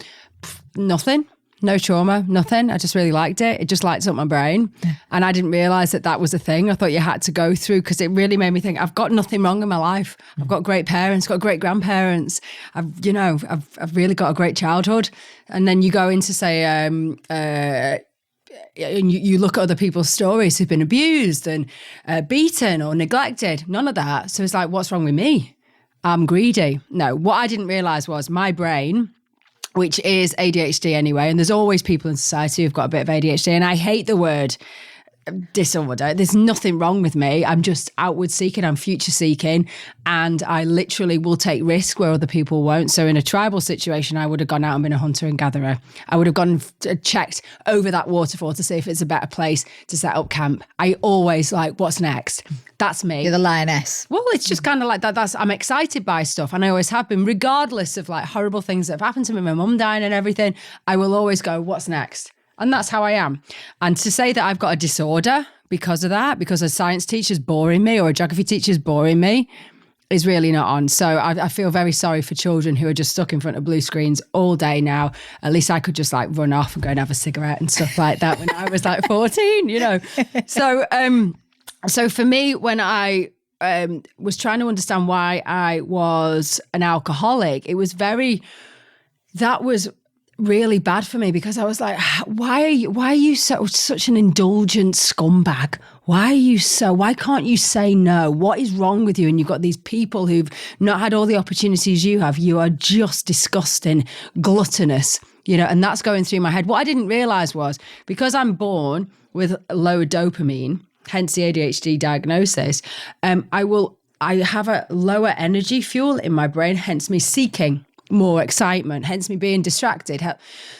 nothing. No trauma, nothing. I just really liked it. It just lights up my brain. Yeah. And I didn't realise that was a thing. I thought you had to go through, because it really made me think, I've got nothing wrong in my life. I've got great parents, got great grandparents. I've really got a great childhood. And then you go into, say, and you look at other people's stories who've been abused and beaten or neglected. None of that. So it's like, what's wrong with me? I'm greedy. No, what I didn't realise was my brain, which is ADHD anyway, and there's always people in society who've got a bit of ADHD, and I hate the word disorder. There's nothing wrong with me. I'm just outward seeking. I'm future seeking. And I literally will take risk where other people won't. So in a tribal situation, I would have gone out and been a hunter and gatherer. I would have gone and checked over that waterfall to see if it's a better place to set up camp. I always like, what's next? That's me. You're the lioness. Well, it's just kind of like that. I'm excited by stuff. And I always have been, regardless of like horrible things that have happened to me, my mum dying and everything, I will always go, what's next? And that's how I am. And to say that I've got a disorder because of that, because a science teacher's boring me or a geography teacher's boring me, is really not on. So I feel very sorry for children who are just stuck in front of blue screens all day now. At least I could just like run off and go and have a cigarette and stuff like that when I was like 14, you know. So for me, when I was trying to understand why I was an alcoholic, that was really bad for me, because I was like, why are you such an indulgent scumbag? Why can't you say no? What is wrong with you? And you've got these people who've not had all the opportunities you have. You are just disgusting, gluttonous, you know, and that's going through my head. What I didn't realize was, because I'm born with low dopamine, hence the ADHD diagnosis, I have a lower energy fuel in my brain, hence me seeking more excitement, hence me being distracted.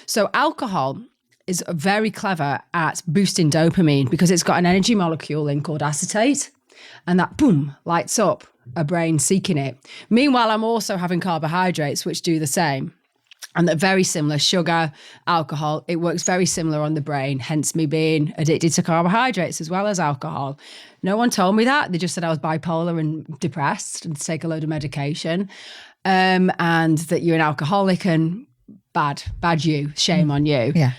So alcohol is very clever at boosting dopamine because it's got an energy molecule in called acetate, and that boom lights up a brain seeking it. Meanwhile, I'm also having carbohydrates which do the same, and they're very similar. Sugar, alcohol, it works very similar on the brain, hence me being addicted to carbohydrates as well as alcohol. No one told me that. They just said I was bipolar and depressed and to take a load of medication. And that you're an alcoholic and bad you, shame on you. Yeah.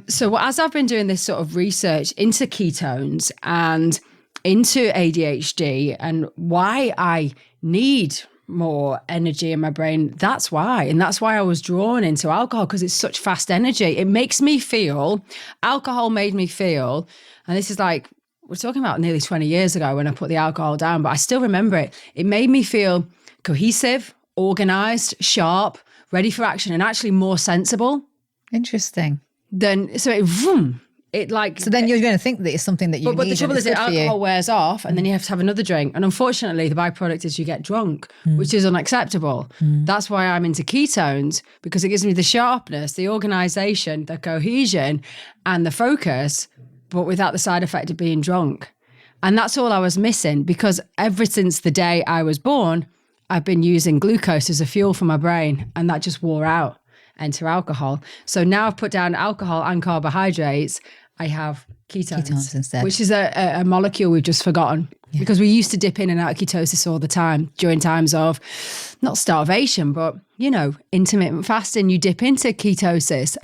So as I've been doing this sort of research into ketones and into ADHD and why I need more energy in my brain, that's why. And that's why I was drawn into alcohol, because it's such fast energy. It makes me feel, alcohol made me feel, and this is like, we're talking about nearly 20 years ago when I put the alcohol down, but I still remember it. It made me feel cohesive, organized, sharp, ready for action, and actually more sensible. Interesting. So then you're going to think that it's something that you need. But the trouble is that alcohol wears off, and then you have to have another drink. And unfortunately, the byproduct is you get drunk, which is unacceptable. That's why I'm into ketones, because it gives me the sharpness, the organization, the cohesion, and the focus, but without the side effect of being drunk. And that's all I was missing, because ever since the day I was born, I've been using glucose as a fuel for my brain, and that just wore out. Enter alcohol. So now I've put down alcohol and carbohydrates. I have ketones instead, which is a molecule we've just forgotten, because we used to dip in and out of ketosis all the time during times of not starvation, but, you know, intermittent fasting. You dip into ketosis.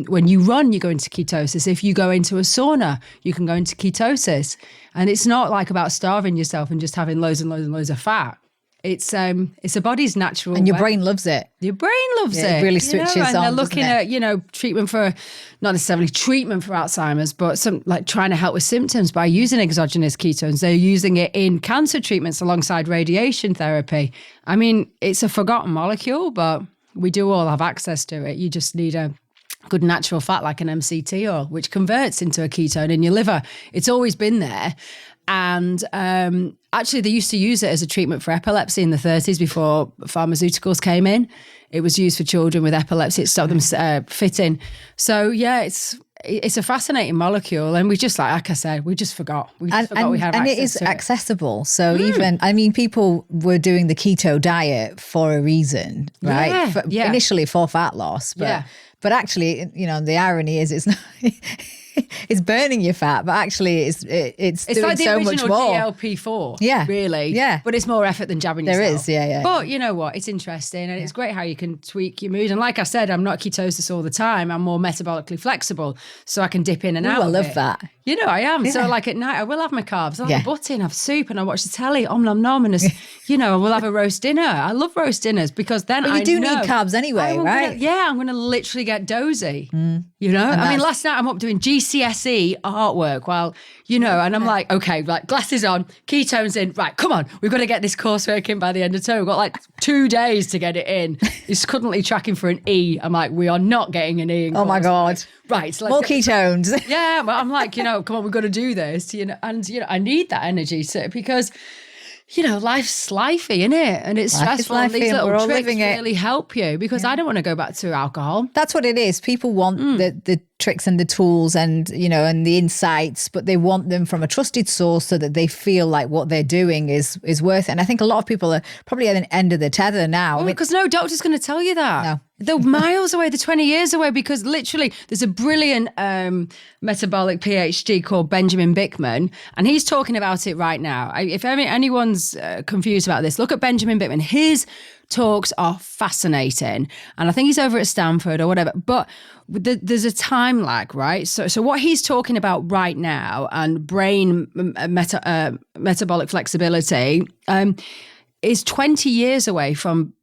When you run, you go into ketosis. If you go into a sauna, you can go into ketosis. And it's not like about starving yourself and just having loads and loads and loads of fat. It's a body's natural, and your brain loves it. Your brain loves it. It really switches on. And they're looking at, you know, treatment for, not necessarily treatment for Alzheimer's, but some like trying to help with symptoms by using exogenous ketones. They're using it in cancer treatments alongside radiation therapy. I mean, it's a forgotten molecule, but we do all have access to it. You just need a good natural fat like an MCT oil, which converts into a ketone in your liver. It's always been there. And actually, they used to use it as a treatment for epilepsy in the 30s before pharmaceuticals came in. It was used for children with epilepsy. It stopped them fitting. So, yeah, it's a fascinating molecule. And we just, like I said, we just forgot. We had access to it. And it is accessible. So even, I mean, people were doing the keto diet for a reason, right? Initially for fat loss. But actually, you know, the irony is it's not... It's burning your fat, but actually it's doing like the so much more. GLP-4, really. Yeah. But it's more effort than jabbing yourself. There is, yeah. But you know what? It's interesting, and it's great how you can tweak your mood. And like I said, I'm not ketosis all the time. I'm more metabolically flexible, so I can dip in and out. I love that. You know, I am. Yeah. So like at night, I will have my carbs. I'll have a butty and have soup, and I watch the telly, nom nom, and you know, we'll have a roast dinner. I love roast dinners because then you do need carbs anyway, right? I'm going to literally get dozy. You know, I mean, last night I'm up doing GCSE artwork while, you know, and I'm like, okay, like glasses on, ketones in, right, come on, we've got to get this coursework in by the end of term. We've got like 2 days to get it in. is currently tracking for an E. I'm like, we are not getting an E. Oh my God. Right. So more ketones. Yeah. But I'm like, come on, we've got to do this, and, I need that energy because, life's lifey, isn't it? And it's stressful. And these little tricks really help you because I don't want to go back to alcohol. That's what it is. People want the tricks and the tools and, and the insights, but they want them from a trusted source so that they feel like what they're doing is worth it. And I think a lot of people are probably at the end of the tether now. Because no doctor's going to tell you that. No. They're miles away, they're 20 years away, because literally there's a brilliant metabolic PhD called Benjamin Bickman, and he's talking about it right now. If anyone's confused about this, look at Benjamin Bickman. His talks are fascinating, and I think he's over at Stanford or whatever, but there's a time lag, right? So what he's talking about right now and brain metabolic flexibility is 20 years away from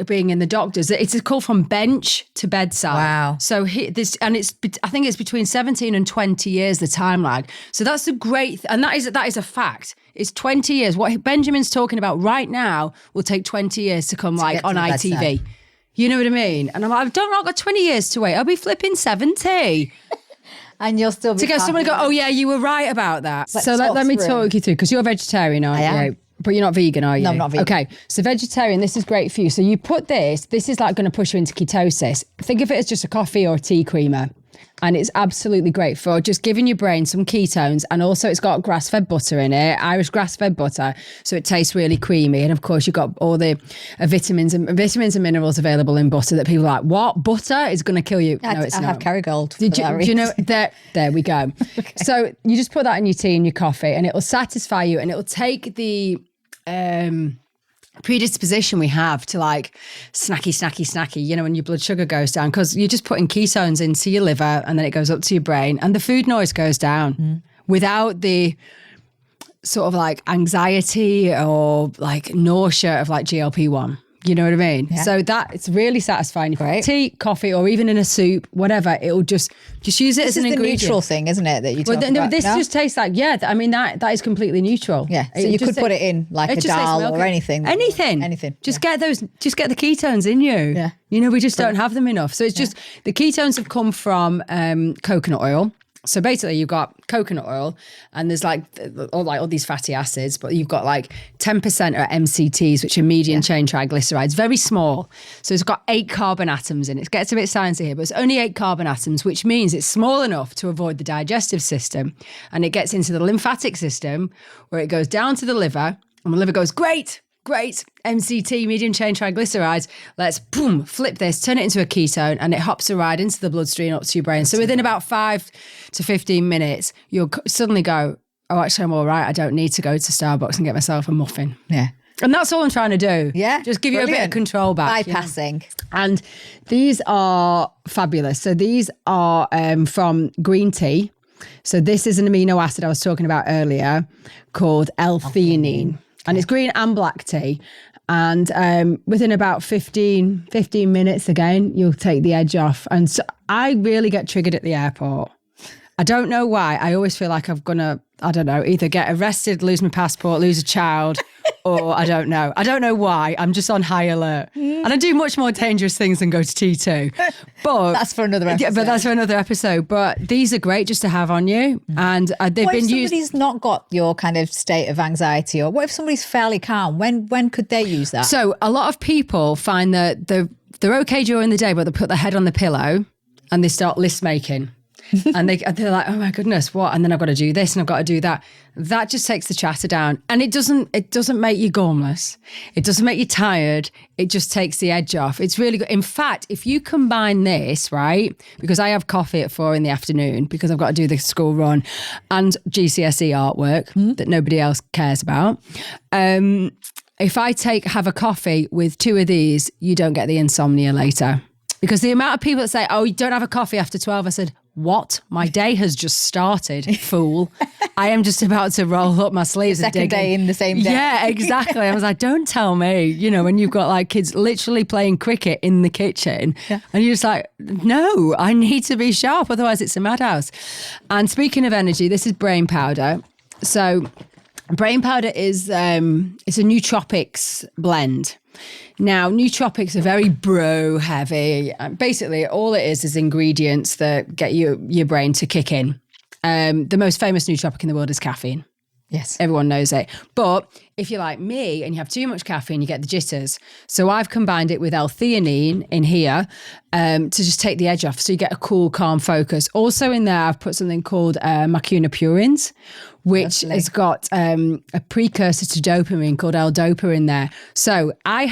being in the doctors. It's called from bench to bedside. Wow. So I think it's between 17 and 20 years, the time lag. So that's a great, and that is a fact. It's 20 years. What Benjamin's talking about right now will take 20 years to come on ITV. Bedside. You know what I mean? And I'm like, I've got 20 years to wait. I'll be flipping 70. And you'll still be... To get someone to go, oh yeah, you were right about that. So let me talk you through, because you're a vegetarian, aren't you? I am. But you're not vegan, are you? No, I'm not vegan. Okay, so vegetarian, this is great for you. So you put this is like going to push you into ketosis. Think of it as just a coffee or a tea creamer. And it's absolutely great for just giving your brain some ketones. And also it's got grass-fed butter in it, Irish grass-fed butter. So it tastes really creamy. And of course you've got all the vitamins and minerals available in butter that people are like, what? Butter is going to kill you. No, it's not. I have Kerrygold. Do you know, there we go. Okay. So you just put that in your tea and your coffee, and it will satisfy you, and it will take the predisposition we have to like snacky, when your blood sugar goes down, because you're just putting ketones into your liver and then it goes up to your brain and the food noise goes down without the sort of like anxiety or like nausea of like GLP-1. You know what I mean? Yeah. So that it's really satisfying. Right. Tea, coffee, or even in a soup, whatever. It'll just use it as an ingredient. This is the neutral thing, isn't it? That you talk about. This just tastes like that is completely neutral. Yeah. So you could put it in like a dal or anything. Anything. Just get the ketones in you. Yeah. We just don't have them enough. So it's just the ketones have come from coconut oil. So basically you've got coconut oil and there's all these fatty acids, but you've got like 10% are MCTs, which are medium chain triglycerides, very small. So it's got 8 carbon atoms in it. It gets a bit sciencey here, but it's only 8 carbon atoms, which means it's small enough to avoid the digestive system. And it gets into the lymphatic system where it goes down to the liver, and the liver goes, great, MCT, medium chain triglycerides, let's flip this, turn it into a ketone, and it hops a ride into the bloodstream up to your brain. So within about 5 to 15 minutes, you'll suddenly go, oh, actually, I'm all right. I don't need to go to Starbucks and get myself a muffin. Yeah. And that's all I'm trying to do. Yeah. Just give you a bit of control back. Bypassing. And these are fabulous. So these are from green tea. So this is an amino acid I was talking about earlier called L-theanine. And it's green and black tea. And within about 15 minutes, again, you'll take the edge off. And so I really get triggered at the airport. I don't know why. I always feel like I'm going to, I don't know, either get arrested, lose my passport, lose a child, or I don't know. I don't know why. I'm just on high alert. And I do much more dangerous things than go to T2. But that's for another episode. Yeah, but that's for another episode. But these are great just to have on you. And they've been used. What if somebody's not got your kind of state of anxiety, or what if somebody's fairly calm? When could they use that? So a lot of people find that they're okay during the day, but they put their head on the pillow and they start list making. And they're like, oh my goodness, what? And then I've got to do this and I've got to do that. That just takes the chatter down. And it doesn't make you gormless. It doesn't make you tired. It just takes the edge off. It's really good. In fact, if you combine this, right, because I have coffee at 4 p.m, because I've got to do the school run and GCSE artwork that nobody else cares about. If I have a coffee with 2 of these, you don't get the insomnia later. Because the amount of people that say, oh, you don't have a coffee after 12, I said, what? My day has just started, fool. I am just about to roll up my sleeves and dig in. Second day in the same day. Yeah, exactly. I was like, don't tell me, when you've got like kids literally playing cricket in the kitchen and you're just like, no, I need to be sharp. Otherwise it's a madhouse. And speaking of energy, this is brain powder. So brain powder is, it's a nootropics blend. Now, nootropics are very bro heavy. Basically, all it is ingredients that get your brain to kick in. The most famous nootropic in the world is caffeine. Yes. Everyone knows it. But if you're like me and you have too much caffeine, you get the jitters. So I've combined it with L-theanine in here to just take the edge off. So you get a cool, calm focus. Also in there, I've put something called macuna purins, which has got a precursor to dopamine called L-dopa in there. So I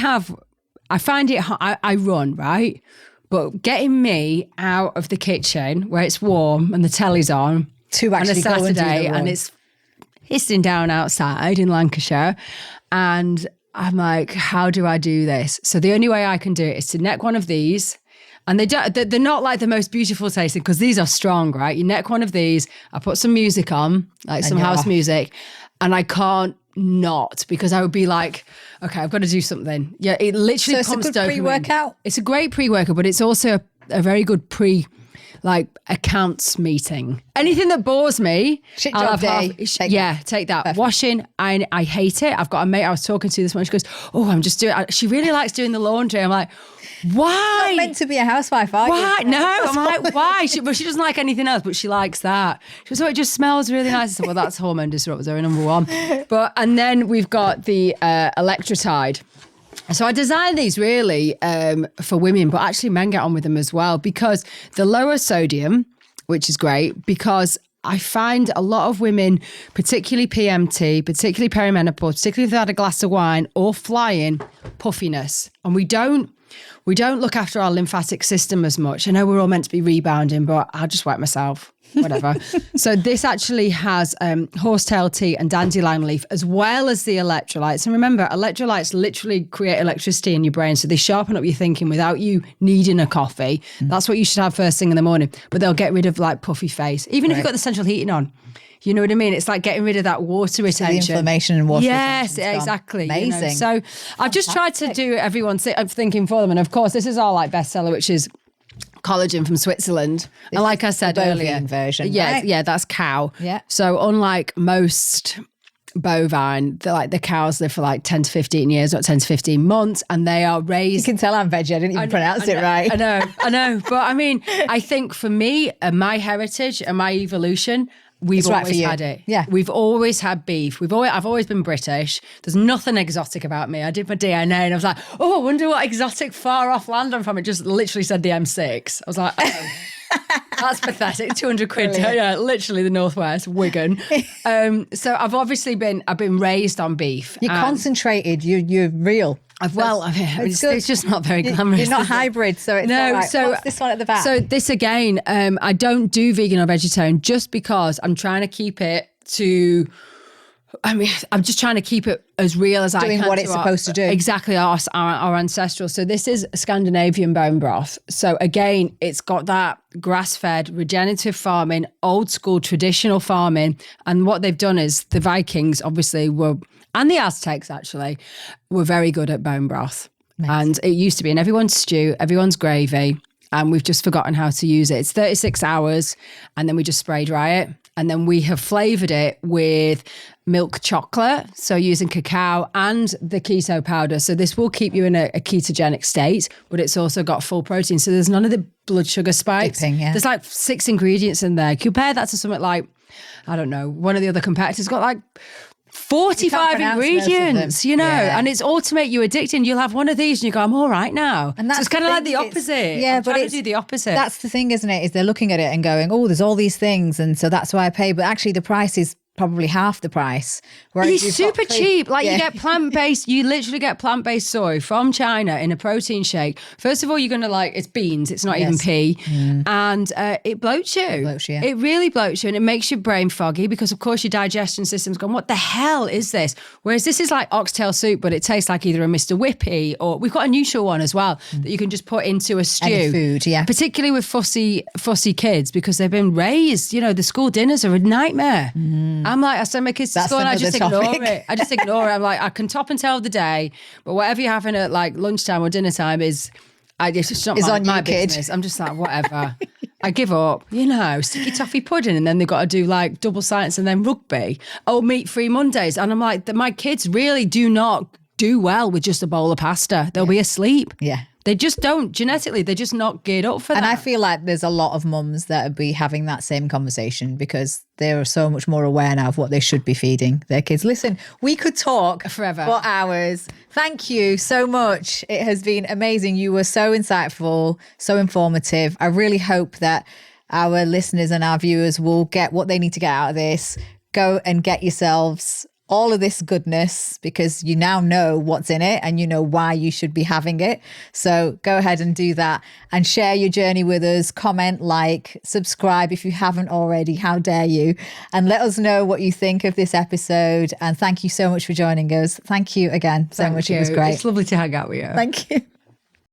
find it, I run, right? But getting me out of the kitchen where it's warm and the telly's on to actually on a Saturday and it's hissing down outside in Lancashire, and I'm like, how do I do this? So the only way I can do it is to neck one of these, and they're not like the most beautiful tasting because these are strong, right? You neck one of these, I put some music on, like some house music, and I can't not, because I would be like, okay, I've got to do something. Yeah, it literally so it's a good pre-workout? It's a great pre-workout, but it's also a very good accounts meeting. Anything that bores me, shit job day. Take that. Perfect. Washing, I hate it. I've got a mate I was talking to this morning. She goes, "Oh, I'm just doing." She really likes doing the laundry. I'm like, why? Not meant to be a housewife, are you? Why? No, I'm like, why? She doesn't like anything else, but she likes that. She goes, "Oh, it just smells really nice." I said, "Well, that's hormone disruptor number one." And then we've got the electrotide. So I designed these really for women, but actually men get on with them as well, because the lower sodium, which is great, because I find a lot of women, particularly PMT, particularly perimenopause, particularly if they had a glass of wine or flying, puffiness. And we don't look after our lymphatic system as much. I know we're all meant to be rebounding, but I'll just wipe myself. Whatever. So this actually has horsetail tea and dandelion leaf, as well as the electrolytes. And remember, electrolytes literally create electricity in your brain. So they sharpen up your thinking without you needing a coffee. That's what you should have first thing in the morning. But they'll get rid of like puffy face. Even if you've got the central heating on. You know what I mean? It's like getting rid of that water retention. The inflammation and water retention. Yes, exactly. Amazing. So I've just tried to do everyone's thinking for them. And of course, this is our like bestseller, which is collagen from Switzerland. And like I said earlier, version, yeah, right? Yeah, that's cow. Yeah. So unlike most bovine, the cows live for like 10 to 15 years, not 10 to 15 months, and they are raised. You can tell I'm veg. I didn't even pronounce it right. I know. But I mean, I think for me, my heritage and my evolution, we've always had it. Yeah. We've always had beef. I've always been British. There's nothing exotic about me. I did my DNA and I was like, oh, I wonder what exotic far off land I'm from. It just literally said the M6. I was like, oh, that's pathetic. 200 quid. Brilliant. Yeah, literally the Northwest, Wigan. So I've been raised on beef. You're concentrated. You're real. It's just not very glamorous. You're not hybrid, so it's no. Right. So what's this one at the back? So this again, I don't do vegan or vegetarian just because I'm trying to keep it to. I mean, I'm just trying to keep it as real as I can. Doing what it's supposed to do. Exactly, our ancestral. So this is Scandinavian bone broth. So again, it's got that grass-fed, regenerative farming, old school, traditional farming. And what they've done is the Vikings obviously were, and the Aztecs actually, were very good at bone broth. Nice. And it used to be in everyone's stew, everyone's gravy. And we've just forgotten how to use it. It's 36 hours and then we just spray dry it. And then we have flavoured it with milk chocolate, so using cacao and the keto powder. So this will keep you in a ketogenic state, but it's also got full protein. So there's none of the blood sugar spikes. Dipping, yeah. There's like 6 ingredients in there. Compare that to something like, I don't know, one of the other competitors got like 45 ingredients, and it's all to make you addicted. You'll have one of these and you go, I'm all right now. And that's so it's kind of like the opposite. Yeah, but it's do the opposite. That's the thing, isn't it? Is they're looking at it and going, oh, there's all these things. And so that's why I pay. But actually the price is probably half the price. It's super cheap. Like you get plant-based, you literally get plant-based soy from China in a protein shake. First of all, you're going to it's beans. It's not even pea. And it bloats you. It really bloats you and it makes your brain foggy because of course your digestion system's gone, what the hell is this? Whereas this is like oxtail soup, but it tastes like either a Mr. Whippy or we've got a neutral one as well that you can just put into a stew. Any food, yeah. Particularly with fussy kids because they've been raised, the school dinners are a nightmare. I'm like, I send my kids to school and I just ignore it. I just ignore it. I'm like, I can top and tail of the day, but whatever you're having at like lunchtime or dinner time is not my business. I'm just like, whatever. I give up. Sticky toffee pudding, and then they've got to do like double science and then rugby. Oh, meat-free Mondays, and I'm like, my kids really do not do well with just a bowl of pasta. They'll be asleep. Yeah. They just don't, genetically, they're just not geared up for that. And I feel like there's a lot of mums that would be having that same conversation because they're so much more aware now of what they should be feeding their kids. Listen, we could talk forever for hours. Thank you so much. It has been amazing. You were so insightful, so informative. I really hope that our listeners and our viewers will get what they need to get out of this. Go and get yourselves all of this goodness because you now know what's in it and you know why you should be having it. So go ahead and do that and share your journey with us. Comment, like, subscribe if you haven't already. How dare you? And let us know what you think of this episode. And thank you so much for joining us. Thank you again so much. It was great. It's lovely to hang out with you. Thank you.